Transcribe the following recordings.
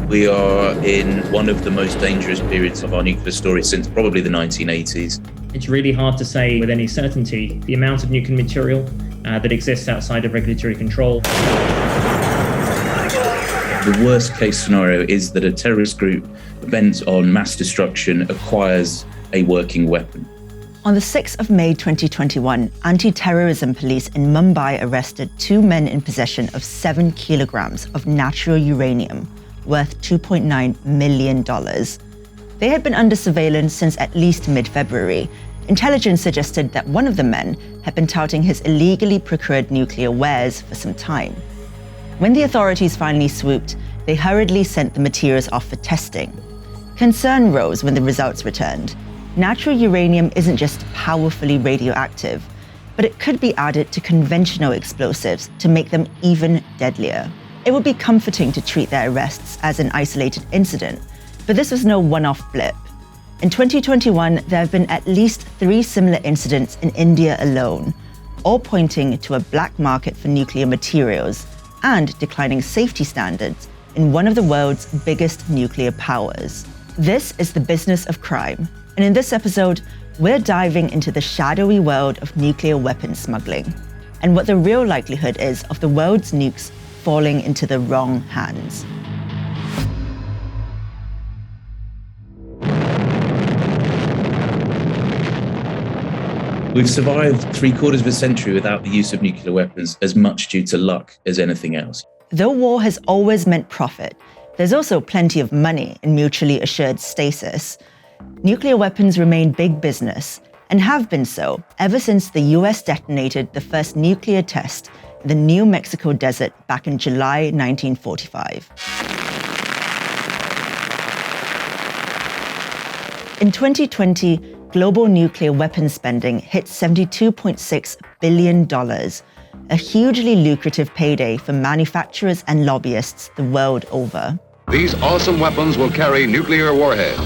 We are in one of the most dangerous periods of our nuclear story since probably the 1980s. It's really hard to say with any certainty the amount of nuclear material that exists outside of regulatory control. The worst case scenario is that a terrorist group bent on mass destruction acquires a working weapon. On the 6th of May 2021, anti-terrorism police in Mumbai arrested 2 men in possession of 7 kilograms of natural uranium, worth $2.9 million. They had been under surveillance since at least mid-February. Intelligence suggested that one of the men had been touting his illegally procured nuclear wares for some time. When the authorities finally swooped, they hurriedly sent the materials off for testing. Concern rose when the results returned. Natural uranium isn't just powerfully radioactive, but it could be added to conventional explosives to make them even deadlier. It would be comforting to treat their arrests as an isolated incident, but this was no one-off blip. In 2021, there have been at least 3 similar incidents in India alone, all pointing to a black market for nuclear materials and declining safety standards in one of the world's biggest nuclear powers. This is the business of crime. And in this episode, we're diving into the shadowy world of nuclear weapons smuggling and what the real likelihood is of the world's nukes falling into the wrong hands. We've survived 3/4 of a century without the use of nuclear weapons, as much due to luck as anything else. Though war has always meant profit, there's also plenty of money in mutually assured stasis. Nuclear weapons remain big business, and have been so ever since the US detonated the first nuclear test in the New Mexico desert back in July 1945. In 2020, global nuclear weapons spending hit $72.6 billion, a hugely lucrative payday for manufacturers and lobbyists the world over. These awesome weapons will carry nuclear warheads.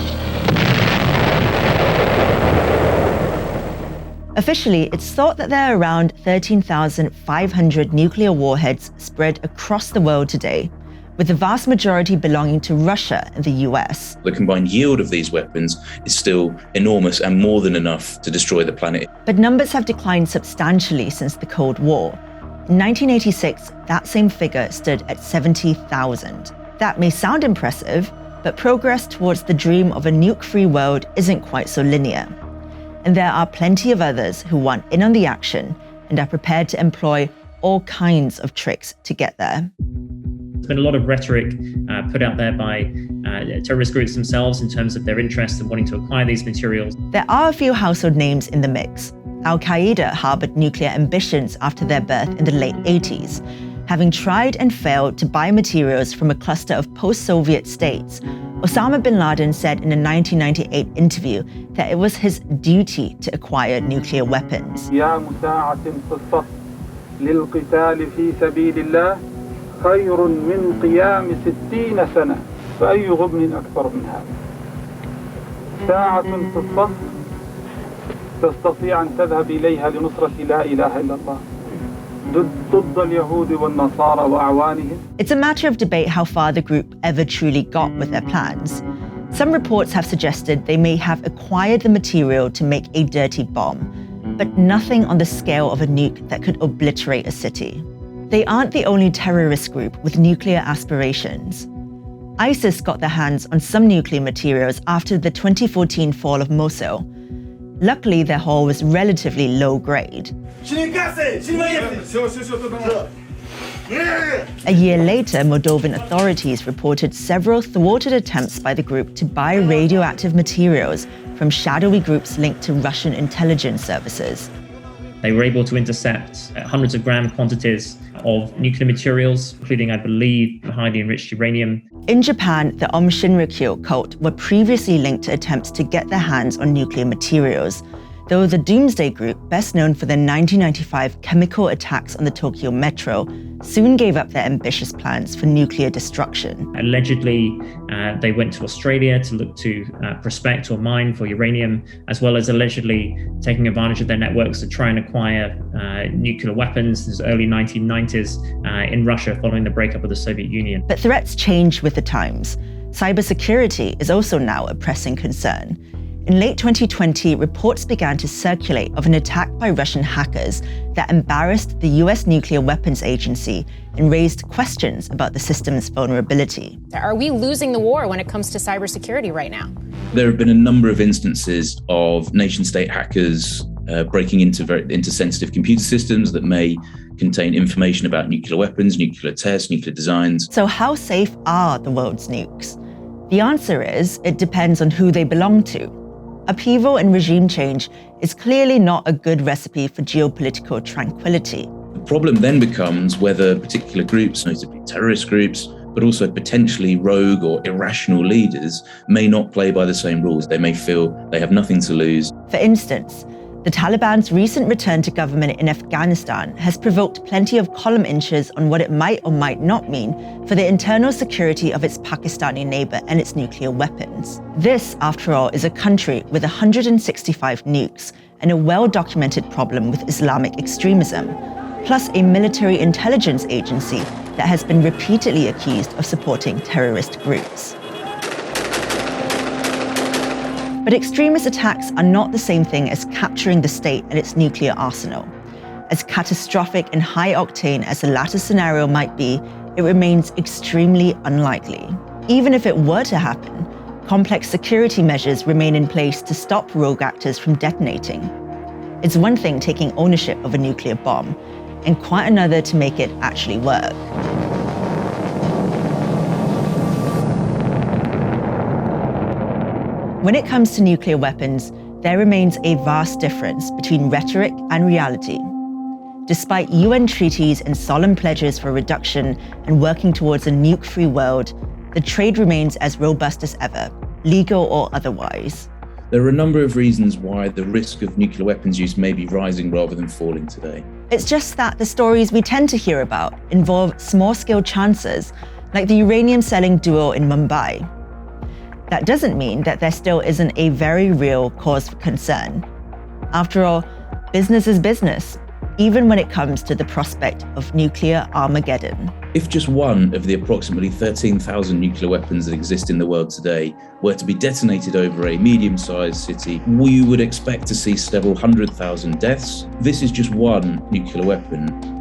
Officially, it's thought that there are around 13,500 nuclear warheads spread across the world today, with the vast majority belonging to Russia and the US. The combined yield of these weapons is still enormous and more than enough to destroy the planet. But numbers have declined substantially since the Cold War. In 1986, that same figure stood at 70,000. That may sound impressive, but progress towards the dream of a nuke-free world isn't quite so linear. And there are plenty of others who want in on the action and are prepared to employ all kinds of tricks to get there. There's been a lot of rhetoric put out there by terrorist groups themselves in terms of their interest in wanting to acquire these materials. There are a few household names in the mix. Al-Qaeda harbored nuclear ambitions after their birth in the late 80s. Having tried and failed to buy materials from a cluster of post-Soviet states, Osama bin Laden said in a 1998 interview that it was his duty to acquire nuclear weapons. تستطيع أن تذهب إليها لنصرة لا إله إلا الله ضد اليهود والنصارى وأعوانهم. It's a matter of debate how far the group ever truly got with their plans. Some reports have suggested they may have acquired the material to make a dirty bomb, but nothing on the scale of a nuke that could obliterate a city. They aren't the only terrorist group with nuclear aspirations. ISIS got their hands on some nuclear materials after the 2014 fall of Mosul. Luckily, their haul was relatively low grade. A year later, Moldovan authorities reported several thwarted attempts by the group to buy radioactive materials from shadowy groups linked to Russian intelligence services. They were able to intercept hundreds of gram quantities of nuclear materials, including, I believe, highly enriched uranium. In Japan, the Aum Shinrikyo cult were previously linked to attempts to get their hands on nuclear materials. though the Doomsday Group, best known for their 1995 chemical attacks on the Tokyo metro, soon gave up their ambitious plans for nuclear destruction. Allegedly, they went to Australia to look to prospect or mine for uranium, as well as allegedly taking advantage of their networks to try and acquire nuclear weapons in the early 1990s in Russia following the breakup of the Soviet Union. But threats change with the times. Cybersecurity is also now a pressing concern. In late 2020, reports began to circulate of an attack by Russian hackers that embarrassed the US Nuclear Weapons Agency and raised questions about the system's vulnerability. Are we losing the war when it comes to cybersecurity right now? There have been a number of instances of nation-state hackers breaking into sensitive computer systems that may contain information about nuclear weapons, nuclear tests, nuclear designs. So how safe are the world's nukes? The answer is, it depends on who they belong to. Upheaval and regime change is clearly not a good recipe for geopolitical tranquility. The problem then becomes whether particular groups, notably terrorist groups, but also potentially rogue or irrational leaders, may not play by the same rules. They may feel they have nothing to lose. For instance, the Taliban's recent return to government in Afghanistan has provoked plenty of column inches on what it might or might not mean for the internal security of its Pakistani neighbor and its nuclear weapons. This, after all, is a country with 165 nukes and a well-documented problem with Islamic extremism, plus a military intelligence agency that has been repeatedly accused of supporting terrorist groups. But extremist attacks are not the same thing as capturing the state and its nuclear arsenal. As catastrophic and high-octane as the latter scenario might be, it remains extremely unlikely. Even if it were to happen, complex security measures remain in place to stop rogue actors from detonating. It's one thing taking ownership of a nuclear bomb, and quite another to make it actually work. When it comes to nuclear weapons, there remains a vast difference between rhetoric and reality. Despite UN treaties and solemn pledges for reduction and working towards a nuke-free world, the trade remains as robust as ever, legal or otherwise. There are a number of reasons why the risk of nuclear weapons use may be rising rather than falling today. It's just that the stories we tend to hear about involve small-scale chances, like the uranium-selling duo in Mumbai. That doesn't mean that there still isn't a very real cause for concern. After all, business is business, even when it comes to the prospect of nuclear Armageddon. If just one of the approximately 13,000 nuclear weapons that exist in the world today were to be detonated over a medium-sized city, we would expect to see several 100,000 deaths. This is just one nuclear weapon.